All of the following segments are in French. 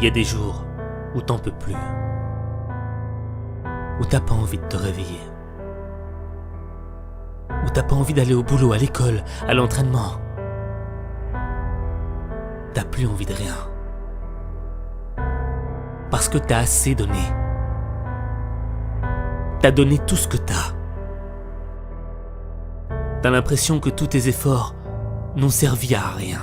y a des jours où t'en peux plus, où t'as pas envie de te réveiller, où t'as pas envie d'aller au boulot, à l'école, à l'entraînement. T'as plus envie de rien. Parce que t'as assez donné. T'as donné tout ce que t'as. T'as l'impression que tous tes efforts n'ont servi à rien.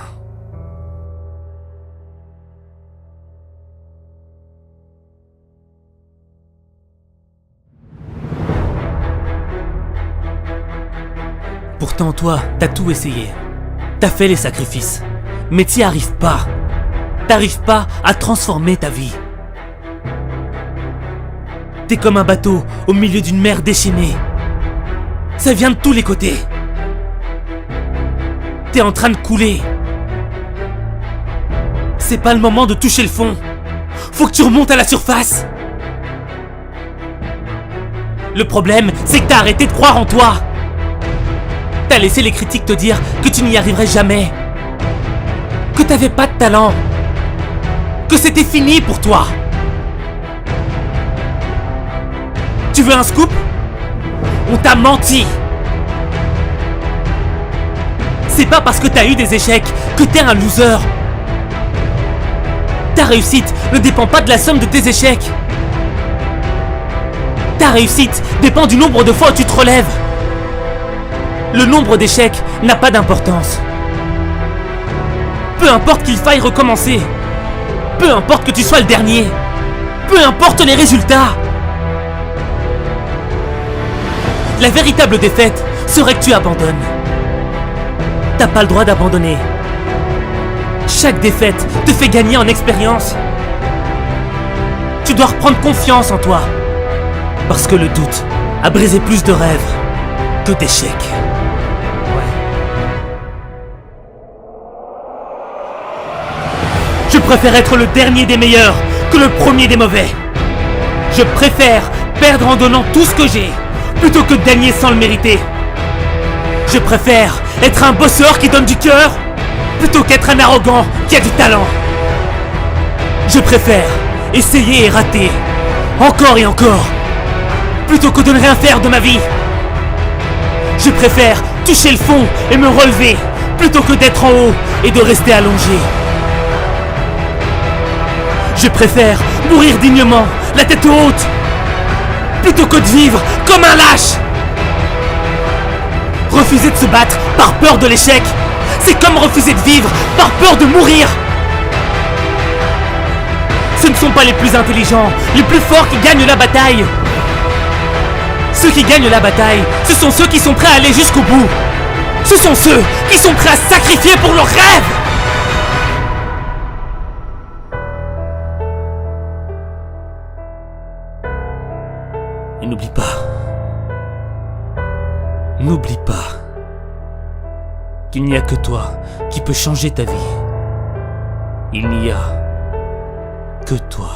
Pourtant toi, t'as tout essayé. T'as fait les sacrifices. Mais t'y arrives pas. T'arrives pas à transformer ta vie. T'es comme un bateau au milieu d'une mer déchaînée. Ça vient de tous les côtés. T'es en train de couler. C'est pas le moment de toucher le fond. Faut que tu remontes à la surface. Le problème, c'est que t'as arrêté de croire en toi. T'as laissé les critiques te dire que tu n'y arriverais jamais. Que t'avais pas de talent. Que c'était fini pour toi. Tu veux un scoop? On t'a menti. C'est pas parce que t'as eu des échecs que t'es un loser. Ta réussite ne dépend pas de la somme de tes échecs. Ta réussite dépend du nombre de fois où tu te relèves. Le nombre d'échecs n'a pas d'importance. Peu importe qu'il faille recommencer. Peu importe que tu sois le dernier. Peu importe les résultats. La véritable défaite serait que tu abandonnes. T'as pas le droit d'abandonner. Chaque défaite te fait gagner en expérience. Tu dois reprendre confiance en toi. Parce que le doute a brisé plus de rêves que d'échecs. Je préfère être le dernier des meilleurs que le premier des mauvais. Je préfère perdre en donnant tout ce que j'ai plutôt que de gagner sans le mériter. Je préfère être un bosseur qui donne du cœur plutôt qu'être un arrogant qui a du talent. Je préfère essayer et rater encore et encore plutôt que de ne rien faire de ma vie. Je préfère toucher le fond et me relever plutôt que d'être en haut et de rester allongé. Je préfère mourir dignement, la tête haute, plutôt que de vivre comme un lâche. Refuser de se battre par peur de l'échec, c'est comme refuser de vivre par peur de mourir. Ce ne sont pas les plus intelligents, les plus forts qui gagnent la bataille. Ceux qui gagnent la bataille, ce sont ceux qui sont prêts à aller jusqu'au bout. Ce sont ceux qui sont prêts à sacrifier pour leurs rêves. Et n'oublie pas qu'il n'y a que toi qui peux changer ta vie. Il n'y a que toi.